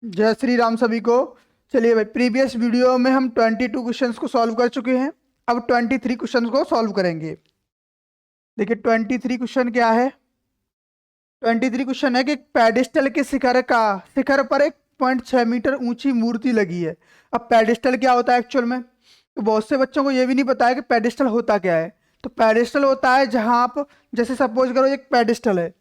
जय श्री राम सभी को। चलिए भाई, प्रीवियस वीडियो में हम 22 क्वेश्चंस को सॉल्व कर चुके हैं। अब 23 क्वेश्चंस को सॉल्व करेंगे। देखिए 23 क्वेश्चन क्या है। 23 क्वेश्चन है कि एक पेडिस्टल के शिखर पर 1.6 मीटर ऊंची मूर्ति लगी है। अब पेडिस्टल क्या होता है एक्चुअल में, तो बहुत से बच्चों को ये भी नहीं पता है कि पेडिस्टल होता क्या है। तो पेडिस्टल होता है जहां आप, जैसे सपोज करो एक पेडिस्टल है।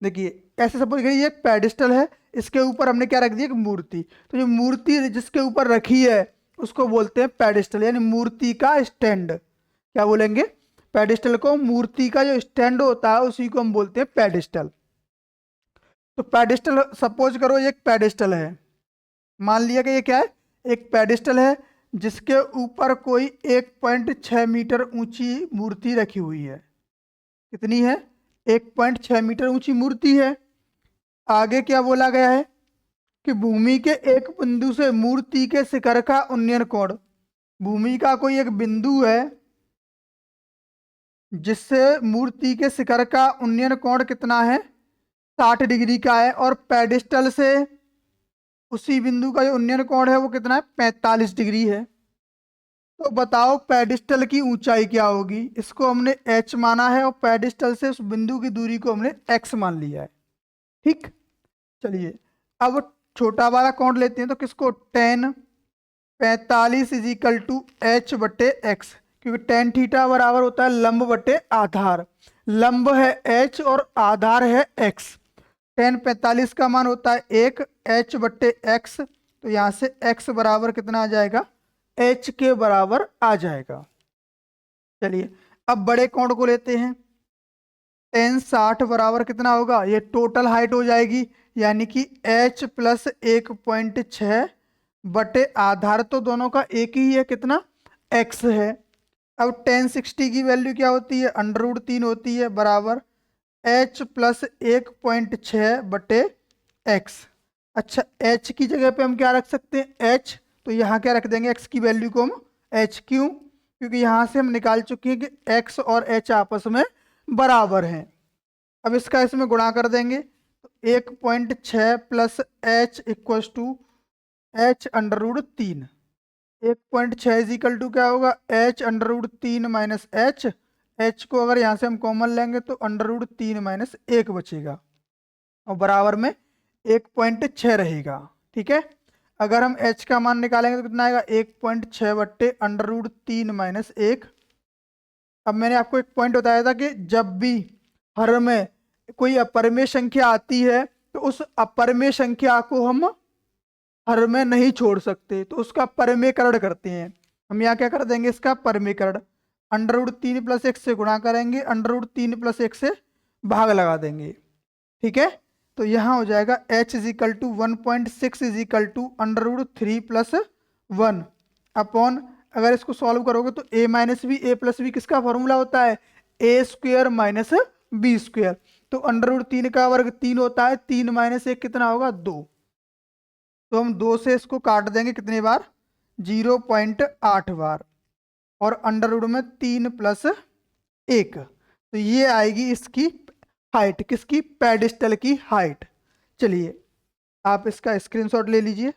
देखिए ऐसे सपोज करिए ये एक पेडिस्टल है, इसके ऊपर हमने क्या रख दिया, एक मूर्ति। तो जो मूर्ति जिसके ऊपर रखी है उसको बोलते हैं पेडिस्टल, यानी मूर्ति का स्टैंड। क्या बोलेंगे? पेडिस्टल को, मूर्ति का जो स्टैंड होता है उसी को हम बोलते हैं पेडिस्टल। तो पेडिस्टल, सपोज करो ये एक पेडिस्टल है। मान लिया कि ये क्या है, एक पेडिस्टल है जिसके ऊपर कोई 1.6 मीटर ऊंची मूर्ति रखी हुई है। कितनी है? 1.6 मीटर ऊंची मूर्ति है। आगे क्या बोला गया है कि भूमि के एक बिंदु से मूर्ति के शिखर का उन्नयन कोण। भूमि का कोई एक बिंदु है जिससे मूर्ति के शिखर का उन्नयन कोण कितना है, 60 डिग्री का है। और पेडिस्टल से उसी बिंदु का जो उन्नयन कोण है वो कितना है, 45 डिग्री है। तो बताओ पेडिस्टल की ऊंचाई क्या होगी। इसको हमने h माना है और पेडिस्टल से उस बिंदु की दूरी को हमने x मान लिया है। ठीक। चलिए अब छोटा वाला कोण लेते हैं। तो किसको, tan 45 is equal to h बटे एक्स, क्योंकि tan थीटा बराबर होता है लंब बटे आधार। लंब है h और आधार है x। tan 45 का मान होता है 1, h बटे x। तो यहाँ से x बराबर कितना आ जाएगा, h के बराबर आ जाएगा। चलिए अब बड़े कोण को लेते हैं। tan 60 बराबर कितना होगा, ये टोटल हाइट हो जाएगी, यानी कि h प्लस 1.6 बटे आधार, तो दोनों का एक ही है, कितना, x है। अब tan 60 की वैल्यू क्या होती है, √3 होती है, बराबर h प्लस 1.6 बटे x। अच्छा h की जगह पे हम क्या रख सकते हैं, h। तो यहाँ क्या रख देंगे, x की वैल्यू को हम h, क्यों, क्योंकि यहाँ से हम निकाल चुके हैं कि x और h आपस में बराबर हैं। अब इसका इसमें गुणा कर देंगे तो 1.6 plus h equal to h √3। 1.6 is equal to क्या होगा, h√3 माइनस h को अगर यहाँ से हम कॉमन लेंगे तो √3 माइनस 1 बचेगा और बराबर में 1.6 रहेगा। ठीक है। अगर हम h का मान निकालेंगे तो कितना आएगा, 1.6 बट्टे √3 माइनस 1। अब मैंने आपको एक पॉइंट बताया था कि जब भी हर में कोई अपरिमेय संख्या आती है तो उस अपरिमेय संख्या को हम हर में नहीं छोड़ सकते, तो उसका परिमेयकरण करते हैं। हम यहाँ क्या कर देंगे, इसका परिमेयकरण √3 प्लस 1 से गुणा करेंगे, √3 प्लस 1 से भाग लगा देंगे। ठीक है। तो यहाँ हो जाएगा h is equal to 1.6 is equal to √3 plus 1 upon, अगर इसको सॉल्व करोगे तो a minus b, a plus b किसका फॉर्मूला होता है, a square minus b square. तो √3 का वर्ग 3 होता है, 3 माइनस 1 कितना होगा, 2। तो हम 2 से इसको काट देंगे कितने बार, 0.8 बार, और अंडर रूट में 3 प्लस 1। तो ये आएगी इसकी हाइट, किसकी, पेडिस्टल की हाइट। चलिए आप इसका स्क्रीनशॉट ले लीजिए।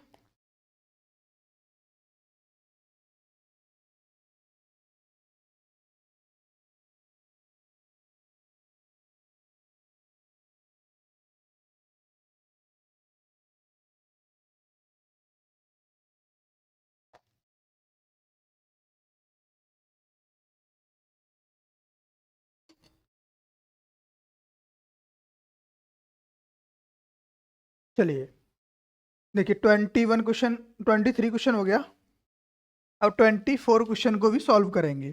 चलिए देखिए 21 क्वेश्चन, 23 क्वेश्चन हो गया। अब 24 क्वेश्चन को भी सॉल्व करेंगे।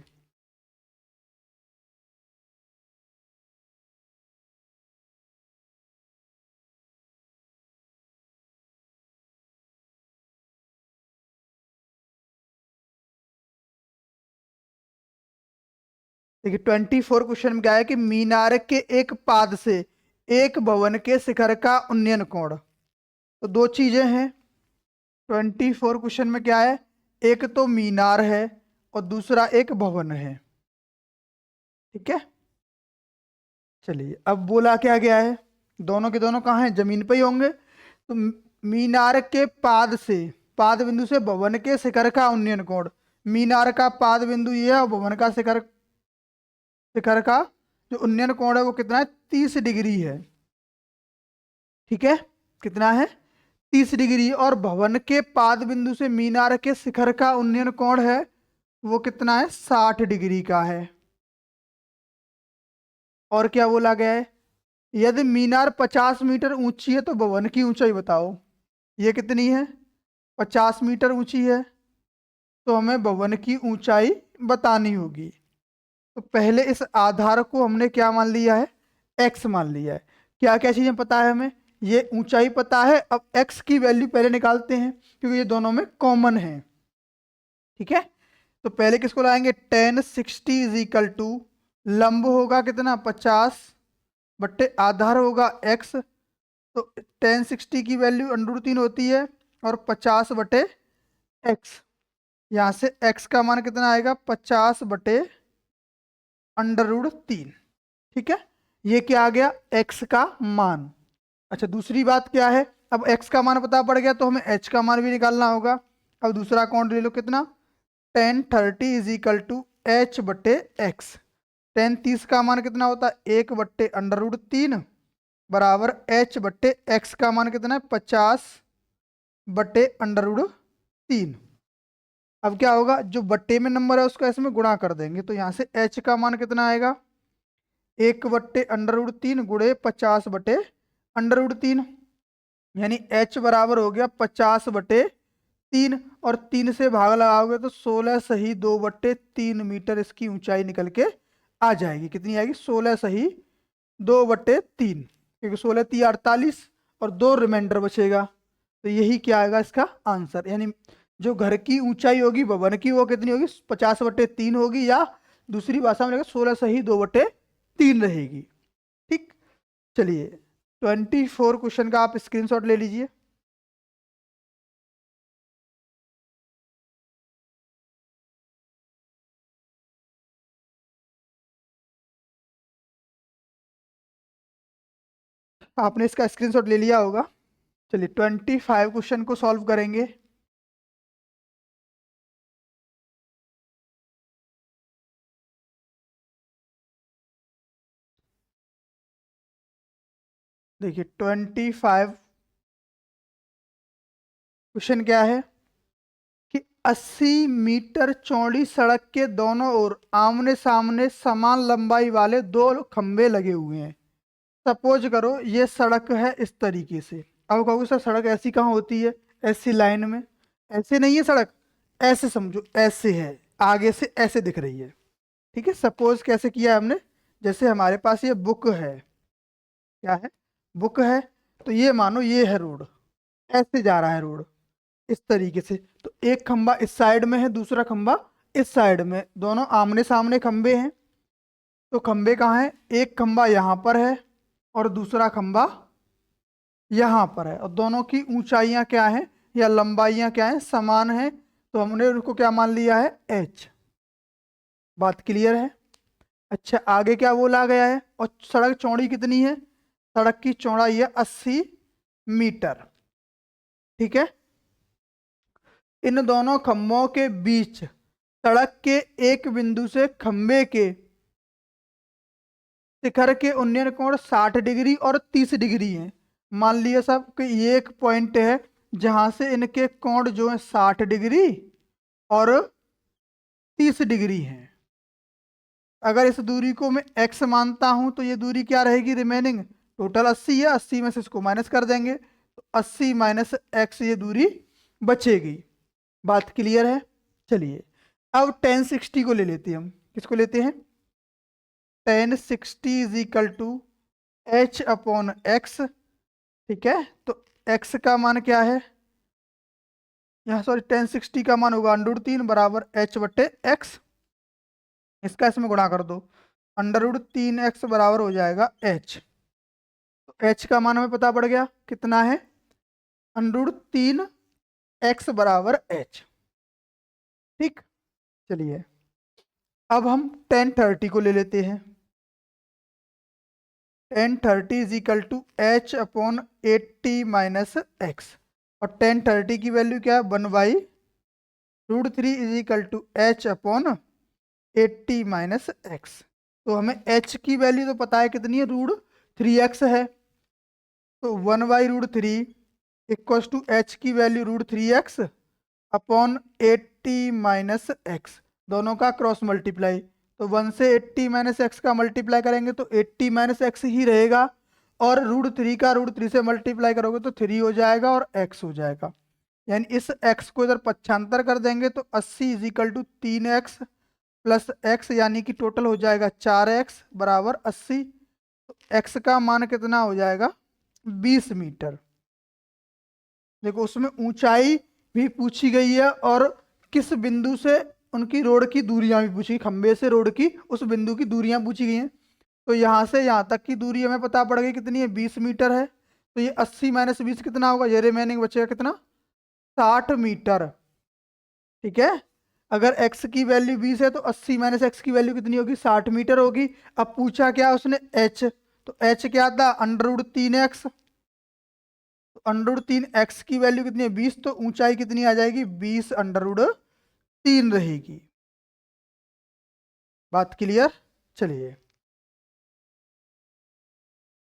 देखिए 24 क्वेश्चन में क्या है कि मीनार के एक पाद से एक भवन के शिखर का उन्नयन कोण। तो दो चीजें हैं 24 क्वेश्चन में, क्या है, एक तो मीनार है और दूसरा एक भवन है। ठीक है। चलिए अब बोला क्या गया है, दोनों के दोनों कहाँ हैं, जमीन पे ही होंगे। तो मीनार के पाद से, पाद बिंदु से भवन के शिखर का उन्नयन कोण, मीनार का पाद बिंदु ये है और भवन का शिखर, शिखर का जो उन्नयन कोण है वो कितना है, 30 डिग्री है। ठीक है, कितना है, 30 डिग्री। और भवन के पाद बिंदु से मीनार के शिखर का उन्नयन कोण है वो कितना है, 60 डिग्री का है। और क्या बोला गया है, यदि मीनार 50 मीटर ऊंची है तो भवन की ऊंचाई बताओ। ये कितनी है, 50 मीटर ऊंची है, तो हमें भवन की ऊंचाई बतानी होगी। तो पहले इस आधार को हमने क्या मान लिया है, x मान लिया है। क्या क्या चीजें पता है हमें, ये ऊंचाई पता है। अब x की वैल्यू पहले निकालते हैं क्योंकि ये दोनों में कॉमन है। ठीक है, तो पहले किसको लाएंगे, tan 60 इज इक्वल टू लंब होगा कितना 50 बट्टे आधार होगा x। तो tan 60 की वैल्यू √3 होती है और 50 बटे x, यहाँ से x का मान कितना आएगा 50 बटे √3। ठीक है, ये क्या आ गया, x का मान। अच्छा दूसरी बात क्या है, अब x का मान पता पड़ गया तो हमें h का मान भी निकालना होगा। अब दूसरा कोण ले लो, कितना tan 30 is equal to h बटे x। tan 30 का मान कितना होता है 1 बट्टे √3 बराबर h बट्टे x का मान कितना है 50 बट्टे √3। अब क्या होगा, जो बट्टे में नंबर है उसको ऐसे में गुणा कर देंगे, तो यहाँ से h का मान कितना आएगा 1 बट्टे √3 गुणे 50 बटे √3, यानी h बराबर हो गया 50 बटे 3 और 3 से भाग लगाओगे तो 16 सही 2 बट्टे 3 मीटर इसकी ऊंचाई निकल के आ जाएगी। कितनी आएगी, 16 सही 2 बट्टे 3, क्योंकि 16 3 48 और 2 रिमाइंडर बचेगा। तो यही क्या आएगा इसका आंसर, यानी जो घर की ऊंचाई होगी भवन की वो कितनी होगी 50 बट्टे 3 होगी, या दूसरी भाषा में 16 सही 2 बट्टे 3 रहेगी। ठीक, चलिए 24 क्वेश्चन का आप स्क्रीनशॉट ले लीजिए। आपने इसका स्क्रीनशॉट ले लिया होगा। चलिए 25 क्वेश्चन को सॉल्व करेंगे। देखिए 25 क्वेश्चन क्या है कि 80 मीटर चौड़ी सड़क के दोनों ओर आमने सामने समान लंबाई वाले 2 खंबे लगे हुए हैं। सपोज करो ये सड़क है इस तरीके से। अब कहोगे सर सड़क ऐसी कहाँ होती है, ऐसी लाइन में, ऐसे नहीं है सड़क, ऐसे समझो, ऐसे है, आगे से ऐसे दिख रही है। ठीक है, सपोज कैसे किया है हमने, जैसे हमारे पास ये बुक है, क्या है, बुक है, तो ये मानो ये है रोड, ऐसे जा रहा है रोड इस तरीके से। तो एक खंबा इस साइड में है, दूसरा खंबा इस साइड में, दोनों आमने सामने खंबे हैं। तो खंबे कहाँ हैं, एक खंबा यहाँ पर है और दूसरा खंबा यहाँ पर है, और दोनों की ऊंचाइयाँ क्या हैं या लंबाइयाँ क्या हैं, समान है। तो हमने उनको क्या मान लिया है, h। बात क्लियर है। अच्छा आगे क्या बोला गया है, और सड़क चौड़ी कितनी है, सड़क की चौड़ाई है 80 मीटर। ठीक है, इन दोनों खंभों के बीच सड़क के एक बिंदु से खंबे के शिखर के उन्नयन कोण 60 डिग्री और 30 डिग्री है। मान लिया साहब कि ये एक पॉइंट है जहां से इनके कोण जो है 60 डिग्री और 30 डिग्री है। अगर इस दूरी को मैं x मानता हूं तो ये दूरी क्या रहेगी, रिमेनिंग टोटल 80 है, 80 में से इसको माइनस कर देंगे तो 80 माइनस x ये दूरी बचेगी। बात क्लियर है। चलिए अब tan 60 को ले लेते हैं हम, किसको लेते हैं, tan 60 is equal to h upon x। ठीक है, तो x का मान क्या है, यहाँ सॉरी tan 60 का मान होगा √3 बराबर h बट्टे x। इसका इसमें गुणा कर दो, √3x बराबर हो जाएगा h। तो h का मान हमें पता पड़ गया कितना है, √3x बराबर h। ठीक, चलिए अब हम tan 30 को ले लेते हैं। tan 30 is equal to h upon 80 minus x। और टेन 30 की वैल्यू क्या है 1/√3 is equal to h upon 80 minus x. तो हमें h की वैल्यू तो पता है कितनी है, √3x है। तो 1/√3 इक्वल्स टू h की value √3x upon 80 minus x, दोनों का क्रॉस मल्टीप्लाई। तो 1 से 80 माइनस एक्स का मल्टीप्लाई करेंगे तो 80 माइनस एक्स ही रहेगा, और √3 का √3 से मल्टीप्लाई करोगे तो 3 हो जाएगा और x हो जाएगा। यानी इस x को इधर पक्षांतर कर देंगे तो 80 is equal to 3x plus x, यानी कि टोटल हो जाएगा 4x बराबर 80। तो x का मान कितना हो जाएगा 20 मीटर। देखो उसमें ऊंचाई भी पूछी गई है और किस बिंदु से उनकी रोड की दूरियां भी पूछी, खंबे से रोड की उस बिंदु की दूरियां पूछी गई हैं। तो यहाँ से यहाँ तक की दूरी हमें पता पड़ गई कितनी है 20 मीटर है। तो ये 80 माइनस 20 कितना होगा, ये रिमेनिंग बचेगा कितना 60 मीटर। ठीक है, अगर x की वैल्यू 20 है तो 80 माइनस एक्स की वैल्यू कितनी होगी 60 मीटर होगी। अब पूछा क्या उसने h, तो h क्या था √3x। तो √3x की वैल्यू कितनी है 20, तो ऊंचाई कितनी आ जाएगी 20√3 रहेगी। बात क्लियर। चलिए